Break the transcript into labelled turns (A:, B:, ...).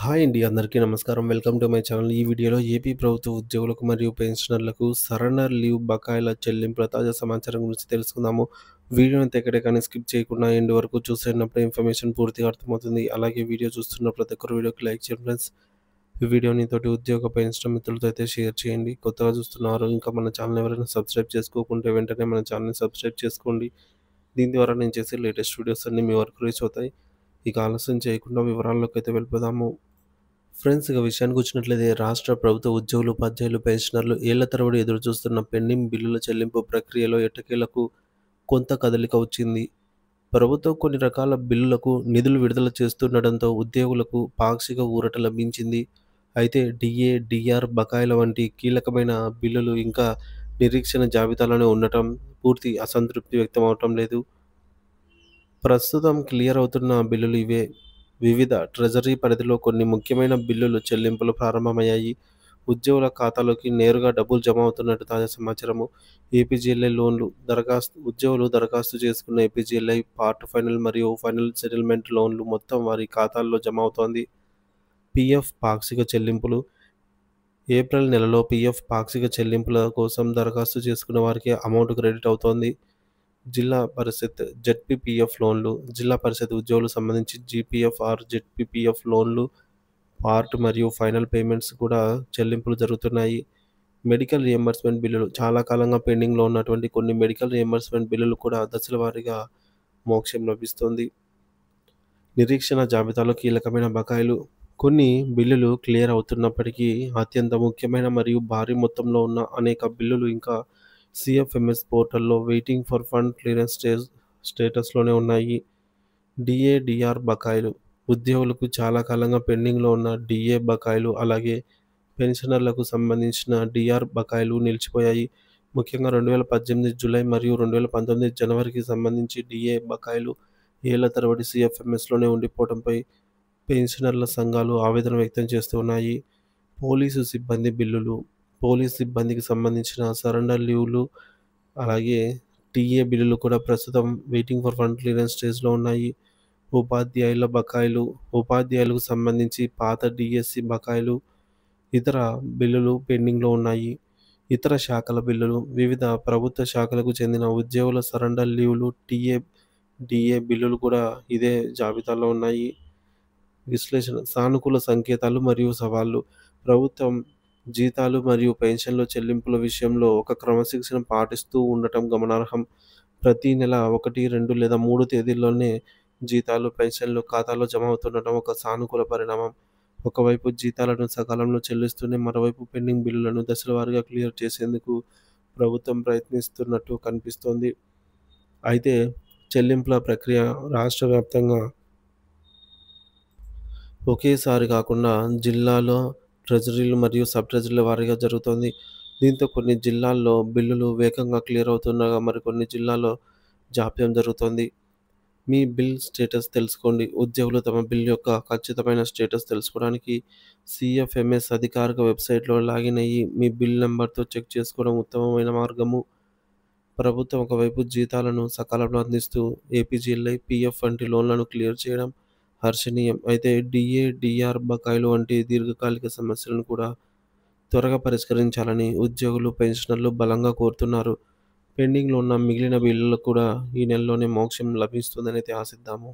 A: Hi అండి. అందరికీ నమస్కారం. Welcome to my channel. ఈ వీడియోలో ఏపీ ప్రభుత్వ ఉద్యోగులకు మరియు పెన్షనర్లకు సరెండర్ లీవ్ బకాయిల చెల్లింపుల తాజా సమాచారం గురించి తెలుసుకుందాము. వీడియోని ఎక్కడే కానీ స్కిప్ చేయకుండా ఎండ్ వరకు చూసేటప్పుడు ఇన్ఫర్మేషన్ పూర్తిగా అర్థమవుతుంది. అలాగే వీడియో చూస్తున్న ప్రతి ఒక్కరు వీడియోకి లైక్ చేయండి ఫ్రెండ్స్. ఈ వీడియోని తోటి ఉద్యోగ పెన్షన్ మిత్రులతో అయితే షేర్ చేయండి. కొత్తగా చూస్తున్నారు ఇంకా మన ఛానల్ ఎవరైనా సబ్స్క్రైబ్ చేసుకోకుంటే వెంటనే మన ఛానల్ని సబ్స్క్రైబ్ చేసుకోండి. దీని ద్వారా నేను చేసే లేటెస్ట్ వీడియోస్ అన్నీ మీ వరకు రీచ్ అవుతాయి. ఇక ఆలస్యం చేయకుండా వివరాల్లోకి అయితే వెళ్ళిపోదాము. ఫ్రెండ్స్, ఇక విషయానికి వచ్చినట్లయితే రాష్ట్ర ప్రభుత్వ ఉద్యోగులు, ఉపాధ్యాయులు, పెన్షనర్లు ఏళ్ల తరబడి ఎదురుచూస్తున్న పెండింగ్ బిల్లుల చెల్లింపు ప్రక్రియలో ఎట్టకేలకు కొంత కదలిక వచ్చింది. ప్రభుత్వం కొన్ని రకాల బిల్లులకు నిధులు విడుదల చేస్తుండటంతో ఉద్యోగులకు పాక్షిక ఊరట లభించింది. అయితే డిఏ, డిఆర్ బకాయిల వంటి కీలకమైన బిల్లులు ఇంకా నిరీక్షణ జాబితాలోనే ఉండటం పూర్తి అసంతృప్తి వ్యక్తమవటం లేదు. ప్రస్తుతం క్లియర్ అవుతున్న బిల్లులు ఇవే. వివిధ ట్రెజరీ పరిధిలో కొన్ని ముఖ్యమైన బిల్లులు చెల్లింపులు ప్రారంభమయ్యాయి. ఉద్యోగుల ఖాతాలోకి నేరుగా డబ్బులు జమ అవుతున్నట్టు తాజా సమాచారము. ఏపీజీఎల్ఐ లోన్లు ఉద్యోగులు దరఖాస్తు చేసుకున్న ఏపీజీఎల్ఐ పార్ట్ ఫైనల్ మరియు ఫైనల్ సెటిల్మెంట్ లోన్లు మొత్తం వారి ఖాతాల్లో జమ అవుతోంది. పీఎఫ్ పాక్షిక చెల్లింపులు. ఏప్రిల్ నెలలో పీఎఫ్ పాక్షిక చెల్లింపుల కోసం దరఖాస్తు చేసుకున్న వారికి అమౌంట్ క్రెడిట్ అవుతోంది. జిల్లా పరిషత్ జెడ్పీపీఎఫ్ లోన్లు. జిల్లా పరిషత్ ఉద్యోగులకు సంబంధించి జీపీఎఫ్ ఆర్ జెడ్పీపీఎఫ్ లోన్లు పార్ట్ మరియు ఫైనల్ పేమెంట్స్ కూడా చెల్లింపులు జరుగుతున్నాయి. మెడికల్ రియంబర్స్మెంట్ బిల్లులు. చాలా కాలంగా పెండింగ్లో ఉన్నటువంటి కొన్ని మెడికల్ రియంబర్స్మెంట్ బిల్లులు కూడా దశల వారీగా మోక్షం లభిస్తుంది. నిరీక్షణ జాబితాలో కీలకమైన బకాయిలు. కొన్ని బిల్లులు క్లియర్ అవుతున్నప్పటికీ అత్యంత ముఖ్యమైన మరియు భారీ మొత్తంలో ఉన్న అనేక బిల్లులు ఇంకా సిఎఫ్ఎంఎస్ పోర్టల్లో వెయిటింగ్ ఫర్ ఫండ్ క్లియరెన్స్ స్టేటస్లోనే ఉన్నాయి. డిఏ, డిఆర్ బకాయిలు. ఉద్యోగులకు చాలా కాలంగా పెండింగ్లో ఉన్న డిఏ బకాయిలు అలాగే పెన్షనర్లకు సంబంధించిన డిఆర్ బకాయిలు నిలిచిపోయాయి. ముఖ్యంగా 2018 జూలై మరియు 2019 జనవరికి సంబంధించి డిఏ బకాయిలు ఏళ్ల తరబడి సిఎఫ్ఎంఎస్లోనే ఉండిపోవడంపై పెన్షనర్ల సంఘాలు ఆవేదన వ్యక్తం చేస్తున్నాయి. పోలీసు సిబ్బంది బిల్లులు. పోలీస్ సిబ్బందికి సంబంధించిన సరెండర్ లీవ్లు అలాగే టీఏ బిల్లులు కూడా ప్రస్తుతం వెయిటింగ్ ఫర్ ఫండ్ క్లియరెన్స్ స్టేజ్లో ఉన్నాయి. ఉపాధ్యాయుల బకాయిలు. ఉపాధ్యాయులకు సంబంధించి పాత డిఎస్సి బకాయిలు, ఇతర బిల్లులు పెండింగ్లో ఉన్నాయి. ఇతర శాఖల బిల్లులు. వివిధ ప్రభుత్వ శాఖలకు చెందిన ఉద్యోగుల సరెండర్ లీవ్లు, టీఏ, డిఏ బిల్లులు కూడా ఇదే జాబితాలో ఉన్నాయి. విశ్లేషణ. సానుకూల సంకేతాలు మరియు సవాళ్లు. ప్రభుత్వం జీతాలు మరియు పెన్షన్ల చెల్లింపుల విషయంలో ఒక క్రమశిక్షణ పాటిస్తూ ఉండటం గమనార్హం. ప్రతి నెల 1, 2 లేదా 3 తేదీల్లోనే జీతాలు, పెన్షన్లు ఖాతాలో జమ అవుతుండటం ఒక సానుకూల పరిణామం. ఒకవైపు జీతాలను సకాలంలో చెల్లిస్తూనే మరోవైపు పెండింగ్ బిల్లులను దశల వారీగా క్లియర్ చేసేందుకు ప్రభుత్వం ప్రయత్నిస్తున్నట్టు కనిపిస్తోంది. అయితే చెల్లింపుల ప్రక్రియ రాష్ట్ర వ్యాప్తంగా ఒకేసారి కాకుండా జిల్లాలో ట్రెజరీలు మరియు సబ్ ట్రెజరీల వారీగా జరుగుతోంది. దీంతో కొన్ని జిల్లాల్లో బిల్లులు వేగంగా క్లియర్ అవుతుండగా మరికొన్ని జిల్లాల్లో జాప్యం జరుగుతోంది. మీ బిల్ స్టేటస్ తెలుసుకోండి. ఉద్యోగులు తమ బిల్ యొక్క ఖచ్చితమైన స్టేటస్ తెలుసుకోవడానికి సిఎఫ్ఎంఎస్ అధికారిక వెబ్సైట్లో లాగిన్ అయ్యి మీ బిల్ నెంబర్తో చెక్ చేసుకోవడం ఉత్తమమైన మార్గము. ప్రభుత్వం ఒకవైపు జీతాలను సకాలంలో అందిస్తూ ఏపీజీఎల్ఐ, పీఎఫ్ వంటి లోన్లను క్లియర్ చేయడం హర్షణీయం. అయితే డిఏ, డిఆర్ బకాయిలు వంటి దీర్ఘకాలిక సమస్యలను కూడా త్వరగా పరిష్కరించాలని ఉద్యోగులు, పెన్షనర్లు బలంగా కోరుతున్నారు. పెండింగ్లో ఉన్న మిగిలిన బిల్లులకు కూడా ఈ నెలలోనే మోక్షం లభిస్తుందని అయితే ఆశిద్దాము.